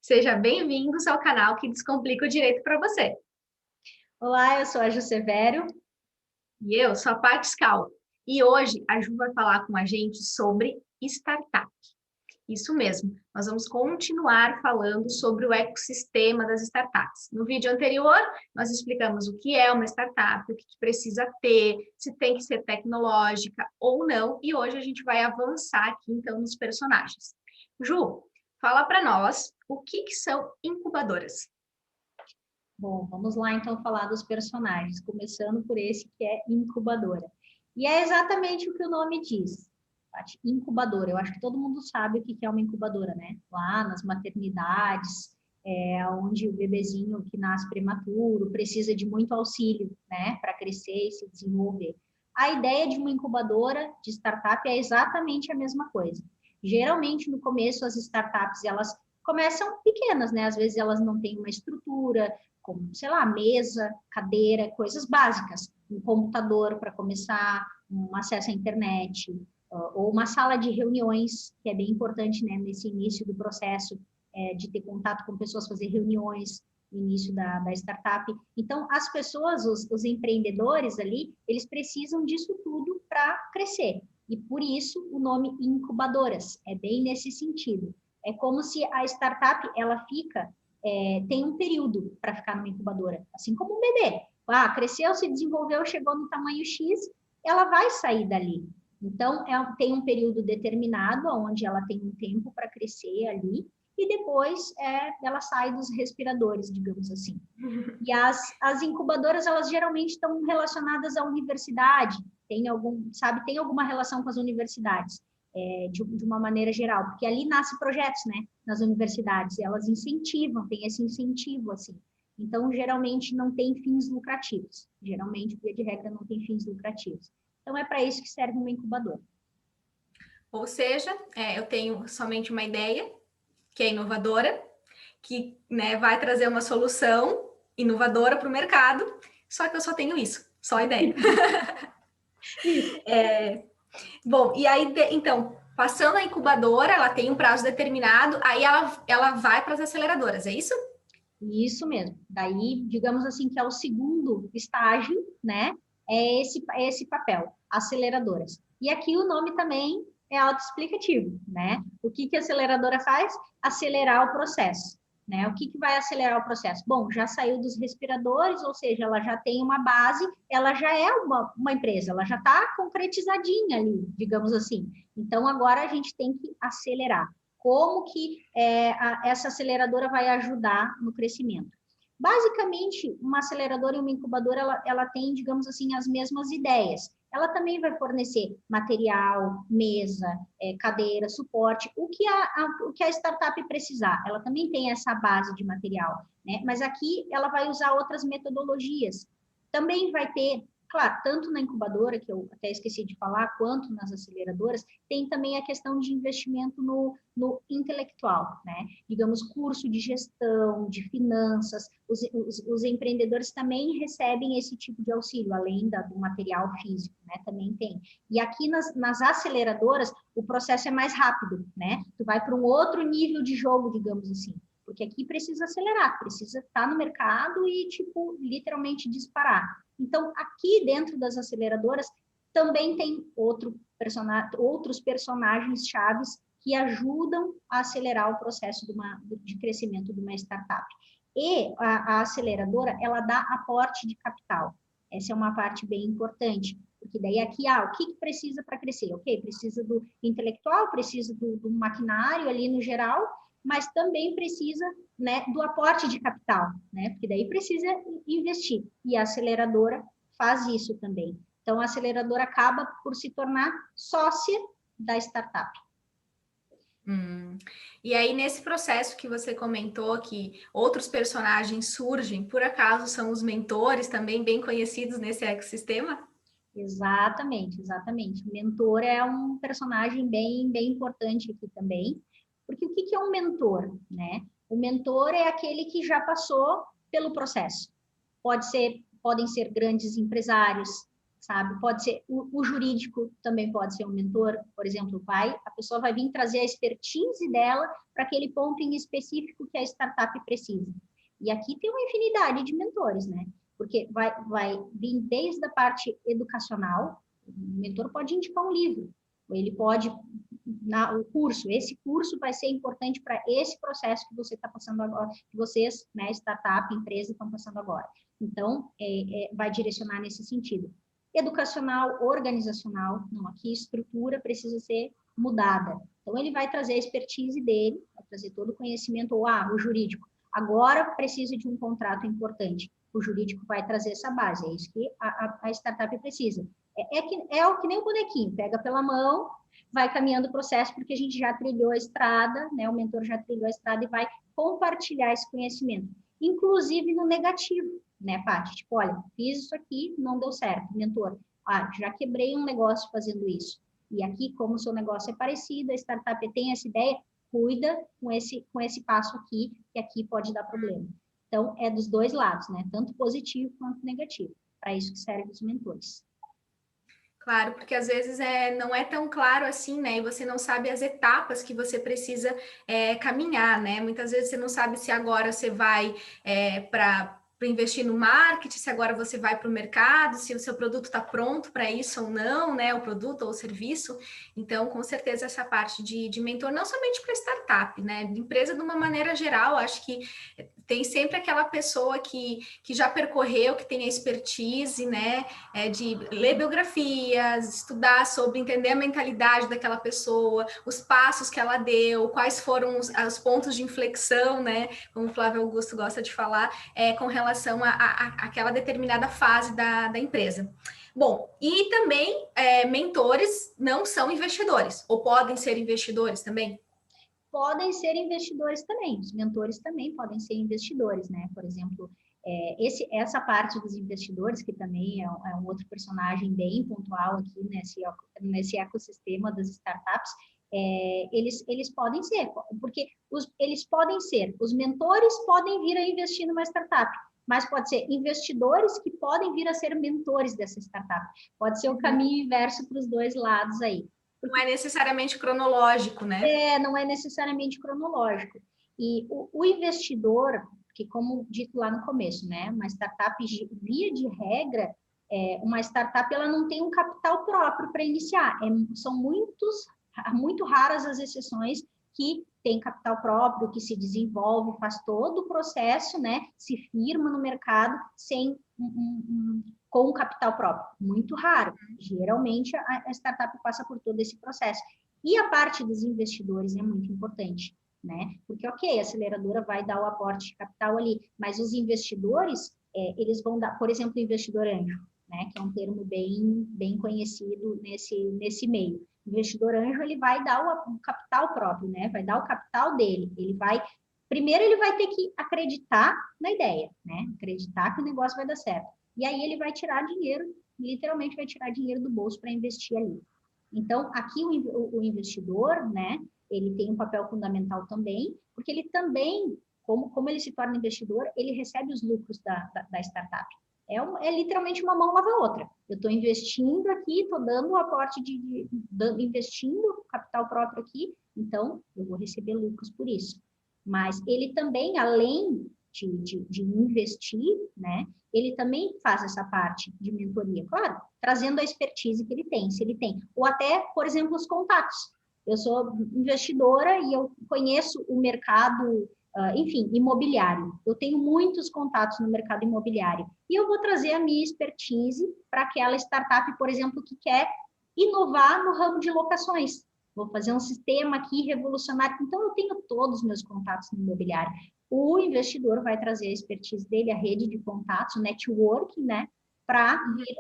Seja bem-vindos ao canal que descomplica o direito para você. Olá, eu sou a Ju Severo. E eu sou a Paty Scal. E hoje a Ju vai falar com a gente sobre startup. Isso mesmo, nós vamos continuar falando sobre o ecossistema das startups. No vídeo anterior, nós explicamos o que é uma startup, o que precisa ter, se tem que ser tecnológica ou não, e hoje a gente vai avançar aqui, então, nos personagens. Ju, fala para nós o que são incubadoras. Bom, vamos lá então falar dos personagens, começando por esse que é incubadora. E é exatamente o que o nome diz, Paty, incubadora. Eu acho que todo mundo sabe o que é uma incubadora, né? Lá nas maternidades, onde o bebezinho que nasce prematuro precisa de muito auxílio, né, para crescer e se desenvolver. A ideia de uma incubadora de startup é exatamente a mesma coisa. Geralmente, no começo, as startups, elas começam pequenas, né? Às vezes elas não têm uma estrutura, como, sei lá, mesa, cadeira, coisas básicas. Um computador para começar, um acesso à internet, ou uma sala de reuniões, que é bem importante, né, nesse início do processo, de ter contato com pessoas, fazer reuniões no início da startup. Então, as pessoas, os empreendedores ali, eles precisam disso tudo para crescer. E por isso o nome incubadoras, é bem nesse sentido. É como se a startup, ela fica, tem um período para ficar numa incubadora, assim como um bebê. Cresceu, se desenvolveu, chegou no tamanho X, ela vai sair dali. Então, tem um período determinado, onde ela tem um tempo para crescer ali, e depois ela sai dos respiradores, digamos assim. E as incubadoras, elas geralmente estão relacionadas à universidade, tem alguma relação com as universidades, de uma maneira geral, porque ali nascem projetos, né, nas universidades, elas incentivam, tem esse incentivo, assim. Então, geralmente, não tem fins lucrativos. Geralmente, via de regra, não tem fins lucrativos. Então, é para isso que serve uma incubadora. Ou seja, eu tenho somente uma ideia, que é inovadora, que, né, vai trazer uma solução inovadora para o mercado, só que eu só tenho isso, só a ideia. Isso. Bom, e aí, então, passando a incubadora, ela tem um prazo determinado, aí ela vai para as aceleradoras, é isso? Isso mesmo. Daí, digamos assim, que é o segundo estágio, né? É esse papel, aceleradoras. E aqui o nome também é autoexplicativo, né? O que a aceleradora faz? Acelerar o processo, né? O que vai acelerar o processo? Bom, já saiu dos respiradores, ou seja, ela já tem uma base, ela já é uma empresa, ela já está concretizadinha ali, digamos assim. Então, agora a gente tem que acelerar. Como que essa aceleradora vai ajudar no crescimento? Basicamente, uma aceleradora e uma incubadora, ela tem, digamos assim, as mesmas ideias. Ela também vai fornecer material, mesa, cadeira, suporte, o que a startup precisar. Ela também tem essa base de material, né? Mas aqui ela vai usar outras metodologias. Também vai ter, claro, tanto na incubadora, que eu até esqueci de falar, quanto nas aceleradoras, tem também a questão de investimento no intelectual, né? Digamos, curso de gestão, de finanças, os empreendedores também recebem esse tipo de auxílio, além do material físico, né? Também tem. E aqui nas aceleradoras, o processo é mais rápido, né? Tu vai para um outro nível de jogo, digamos assim, porque aqui precisa acelerar, precisa estar no mercado e, tipo, literalmente disparar. Então, aqui dentro das aceleradoras, também tem outros personagens chaves que ajudam a acelerar o processo de crescimento de uma startup. E a aceleradora, ela dá aporte de capital. Essa é uma parte bem importante, porque daí aqui, o que precisa para crescer? Ok, precisa do intelectual, precisa do maquinário ali no geral, mas também precisa, né, do aporte de capital, né? Porque daí precisa investir. E a aceleradora faz isso também. Então, a aceleradora acaba por se tornar sócia da startup. E aí, nesse processo que você comentou que outros personagens surgem, por acaso são os mentores também bem conhecidos nesse ecossistema? Exatamente, exatamente. O mentor é um personagem bem, bem importante aqui também, porque o que é um mentor, né? O mentor é aquele que já passou pelo processo. Podem ser grandes empresários, sabe? Pode ser o jurídico também pode ser um mentor, por exemplo, a pessoa vai vir trazer a expertise dela para aquele ponto em específico que a startup precisa. E aqui tem uma infinidade de mentores, né? Porque vai vir desde a parte educacional, o mentor pode indicar um livro, ele pode o curso, esse curso vai ser importante para esse processo que você está passando agora, que vocês, né, startup, empresa, estão passando agora. Então, vai direcionar nesse sentido. Educacional, organizacional, não, aqui estrutura precisa ser mudada. Então, ele vai trazer a expertise dele, vai trazer todo o conhecimento, ou o jurídico. Agora precisa de um contrato importante. O jurídico vai trazer essa base, é isso que a startup precisa. É o que nem o bonequinho, pega pela mão, vai caminhando o processo, porque a gente já trilhou a estrada, né? O mentor já trilhou a estrada e vai compartilhar esse conhecimento, inclusive no negativo, né, Paty? Tipo, olha, fiz isso aqui, não deu certo. Mentor, já quebrei um negócio fazendo isso. E aqui, como o seu negócio é parecido, a startup tem essa ideia, cuida com esse passo aqui, que aqui pode dar problema. Então, é dos dois lados, né? Tanto positivo quanto negativo. Para isso que servem os mentores. Claro, porque às vezes não é tão claro assim, né? E você não sabe as etapas que você precisa caminhar, né? Muitas vezes você não sabe se agora você vai para investir no marketing, se agora você vai para o mercado, se o seu produto está pronto para isso ou não, né? O produto ou o serviço. Então, com certeza, essa parte de mentor, não somente para startup, né? De empresa de uma maneira geral, acho que tem sempre aquela pessoa que já percorreu, que tem a expertise, né? De ler biografias, estudar sobre, entender a mentalidade daquela pessoa, os passos que ela deu, quais foram os pontos de inflexão, né? Como o Flávio Augusto gosta de falar, com relação a aquela determinada fase da empresa. Bom, e também mentores não são investidores, ou podem ser investidores também? Podem ser investidores também, os mentores também podem ser investidores, né? Por exemplo, essa parte dos investidores, que também é um outro personagem bem pontual aqui nesse ecossistema das startups, eles podem ser, porque eles podem ser, os mentores podem vir a investir numa startup, mas pode ser investidores que podem vir a ser mentores dessa startup. Pode ser o caminho inverso para os dois lados aí. Não é necessariamente cronológico, né? Não é necessariamente cronológico. E o investidor, que como dito lá no começo, né, uma startup, via de regra, uma startup ela não tem um capital próprio para iniciar. São muito raras as exceções que tem capital próprio, que se desenvolve, faz todo o processo, né, se firma no mercado sem com capital próprio. Muito raro. Geralmente, a startup passa por todo esse processo. E a parte dos investidores é muito importante, né? Porque, ok, a aceleradora vai dar o aporte de capital ali, mas os investidores, eles vão dar, por exemplo, o investidor anjo, né? Que é um termo bem conhecido nesse meio. O investidor anjo, ele vai dar o capital próprio, né? Vai dar o capital dele. Primeiro, ele vai ter que acreditar na ideia, né? Acreditar que o negócio vai dar certo. E aí ele vai tirar dinheiro, literalmente vai tirar dinheiro do bolso para investir ali. Então, aqui o investidor, né, ele tem um papel fundamental também, porque ele também, como ele se torna investidor, ele recebe os lucros da startup. É literalmente uma mão lava a outra. Eu estou investindo aqui, estou dando o aporte investindo capital próprio aqui, então eu vou receber lucros por isso. Mas ele também, além de investir, né, ele também faz essa parte de mentoria, claro, trazendo a expertise que ele tem, se ele tem, ou até, por exemplo, os contatos. Eu sou investidora e eu conheço o mercado, enfim, imobiliário. Eu tenho muitos contatos no mercado imobiliário e eu vou trazer a minha expertise para aquela startup, por exemplo, que quer inovar no ramo de locações. Vou fazer um sistema aqui revolucionário. Então, eu tenho todos os meus contatos no imobiliário. O investidor vai trazer a expertise dele, a rede de contatos, o networking, né? Para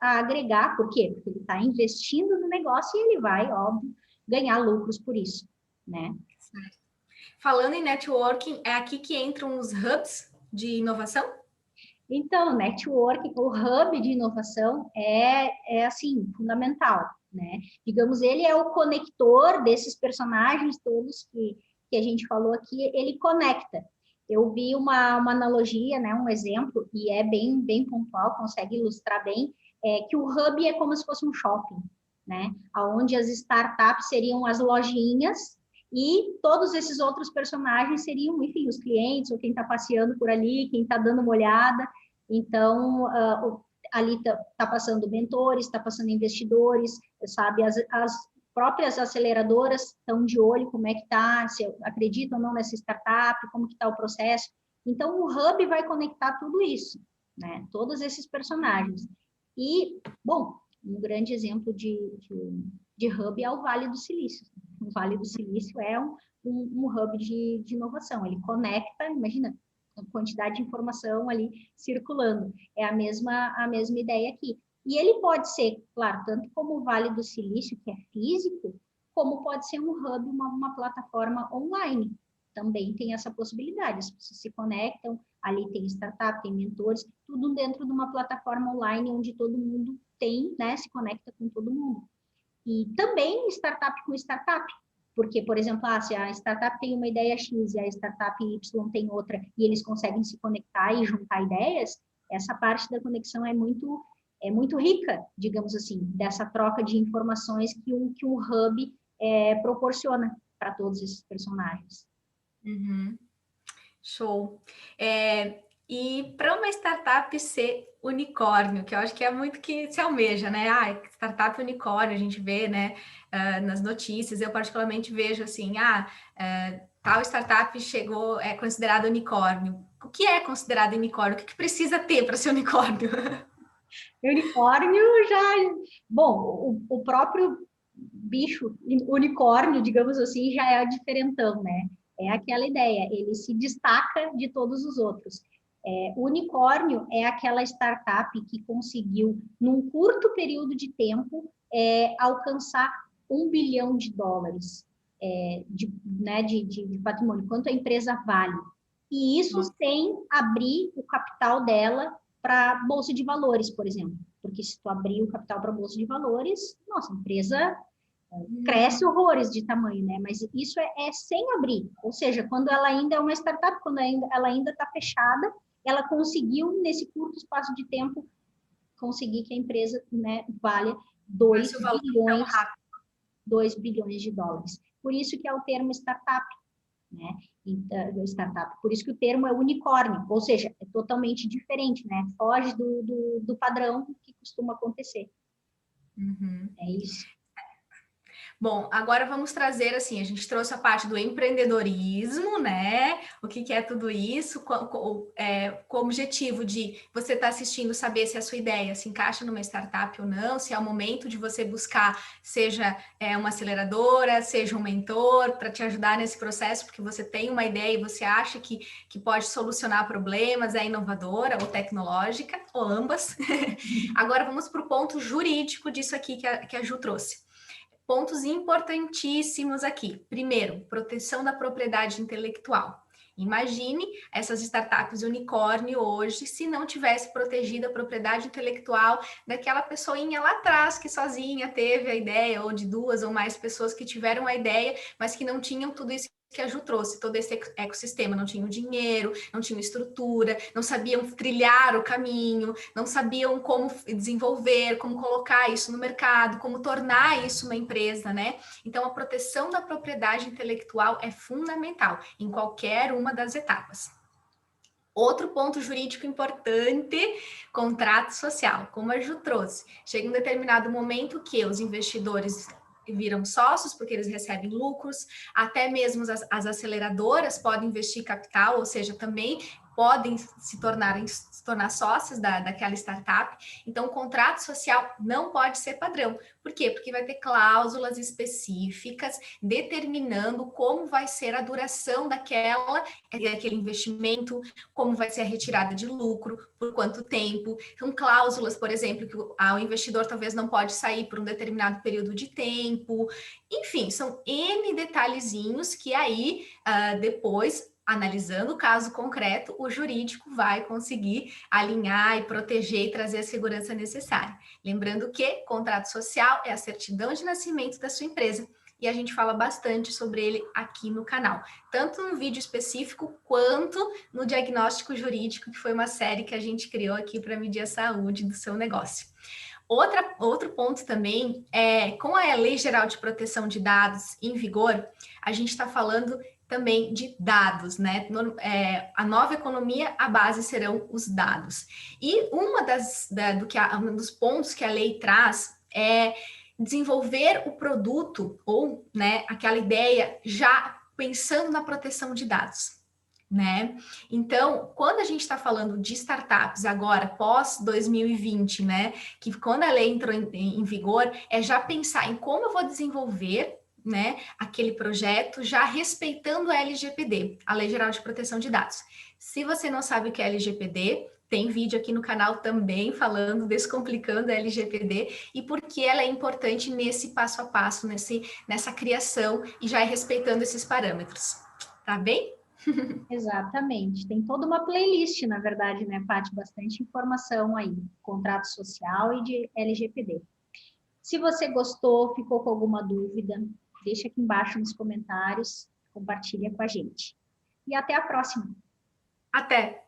agregar, por quê? Porque ele está investindo no negócio e ele vai, óbvio, ganhar lucros por isso, né? Certo. Falando em networking, é aqui que entram os hubs de inovação? Então, o networking, o hub de inovação assim, fundamental, né? Digamos, ele é o conector desses personagens todos que a gente falou aqui, ele conecta. Eu vi uma analogia, né, um exemplo, e é bem pontual, consegue ilustrar bem, que o hub é como se fosse um shopping, né? Onde as startups seriam as lojinhas e todos esses outros personagens seriam, enfim, os clientes, ou quem está passeando por ali, quem está dando uma olhada. Então, ali tá passando mentores, está passando investidores, sabe? As próprias aceleradoras estão de olho como é que está, se acreditam ou não nessa startup, como que está o processo. Então, o hub vai conectar tudo isso, né? Todos esses personagens. E, bom, um grande exemplo de hub é o Vale do Silício. O Vale do Silício é um hub de inovação. Ele conecta, imagina, a quantidade de informação ali circulando. É a mesma ideia aqui. E ele pode ser, claro, tanto como o Vale do Silício, que é físico, como pode ser um hub, uma plataforma online. Também tem essa possibilidade. As pessoas se conectam, ali tem startup, tem mentores, tudo dentro de uma plataforma online onde todo mundo tem, né, se conecta com todo mundo. E também startup com startup, porque, por exemplo, se a startup tem uma ideia X e a startup Y tem outra, e eles conseguem se conectar e juntar ideias, essa parte da conexão é muito rica, digamos assim, dessa troca de informações que um hub proporciona para todos esses personagens. Uhum. Show. E para uma startup ser unicórnio, que eu acho que é muito que se almeja, né? Startup unicórnio, a gente vê, né, nas notícias, eu particularmente vejo assim, tal startup é considerado unicórnio. O que é considerado unicórnio? O que precisa ter para ser unicórnio? Unicórnio já... Bom, o próprio bicho, unicórnio, digamos assim, já é diferentão, né? É aquela ideia, ele se destaca de todos os outros. O unicórnio é aquela startup que conseguiu, num curto período de tempo, alcançar $1 bilhão de patrimônio, quanto a empresa vale. E isso sem abrir o capital dela para a Bolsa de Valores, por exemplo. Porque se tu abrir o capital para a Bolsa de Valores, nossa, a empresa cresce horrores de tamanho, né? Mas isso é sem abrir. Ou seja, quando ela ainda é uma startup, quando ela ainda está fechada, ela conseguiu, nesse curto espaço de tempo, conseguir que a empresa, né, valha 2 bilhões de dólares. Por isso que é o termo startup, né? Startup. Por isso que o termo é unicórnio, ou seja, é totalmente diferente, né? Foge do padrão que costuma acontecer. Uhum. É isso. Bom, agora vamos trazer, assim, a gente trouxe a parte do empreendedorismo, né? O que é tudo isso, com o objetivo de você estar assistindo, saber se a sua ideia se encaixa numa startup ou não, se é o momento de você buscar, seja uma aceleradora, seja um mentor, para te ajudar nesse processo, porque você tem uma ideia e você acha que pode solucionar problemas, é inovadora ou tecnológica, ou ambas. Agora vamos para o ponto jurídico disso aqui que a Ju trouxe. Pontos importantíssimos aqui. Primeiro, proteção da propriedade intelectual. Imagine essas startups unicórnio hoje, se não tivesse protegida a propriedade intelectual daquela pessoinha lá atrás que sozinha teve a ideia, ou de duas ou mais pessoas que tiveram a ideia, mas que não tinham tudo isso que a Ju trouxe, todo esse ecossistema, não tinham dinheiro, não tinham estrutura, não sabiam trilhar o caminho, não sabiam como desenvolver, como colocar isso no mercado, como tornar isso uma empresa, né? Então, a proteção da propriedade intelectual é fundamental em qualquer uma das etapas. Outro ponto jurídico importante, contrato social, como a Ju trouxe. Chega um determinado momento que os investidores viram sócios, porque eles recebem lucros, até mesmo as aceleradoras podem investir capital, ou seja, também podem se tornar sócios daquela startup. Então, o contrato social não pode ser padrão. Por quê? Porque vai ter cláusulas específicas determinando como vai ser a duração daquele investimento, como vai ser a retirada de lucro, por quanto tempo. São cláusulas, por exemplo, que o investidor talvez não pode sair por um determinado período de tempo. Enfim, são N detalhezinhos que aí, depois, analisando o caso concreto, o jurídico vai conseguir alinhar e proteger e trazer a segurança necessária. Lembrando que contrato social é a certidão de nascimento da sua empresa, e a gente fala bastante sobre ele aqui no canal, tanto no vídeo específico quanto no diagnóstico jurídico, que foi uma série que a gente criou aqui para medir a saúde do seu negócio. Outro ponto também é, com a Lei Geral de Proteção de Dados em vigor, a gente está falando também de dados, né? A nova economia, a base serão os dados. E um dos pontos que a lei traz é desenvolver o produto ou, né, aquela ideia já pensando na proteção de dados. Né? Então, quando a gente está falando de startups agora, pós 2020, né, que quando a lei entrou em vigor, é já pensar em como eu vou desenvolver, né, aquele projeto, já respeitando a LGPD, a Lei Geral de Proteção de Dados. Se você não sabe o que é LGPD, tem vídeo aqui no canal também falando, descomplicando a LGPD e por que ela é importante nesse passo a passo, nessa criação e já respeitando esses parâmetros. Tá bem? Exatamente. Tem toda uma playlist, na verdade, né, Paty? Bastante informação aí, contrato social e de LGPD. Se você gostou, ficou com alguma dúvida, deixa aqui embaixo nos comentários, compartilha com a gente. E até a próxima. Até!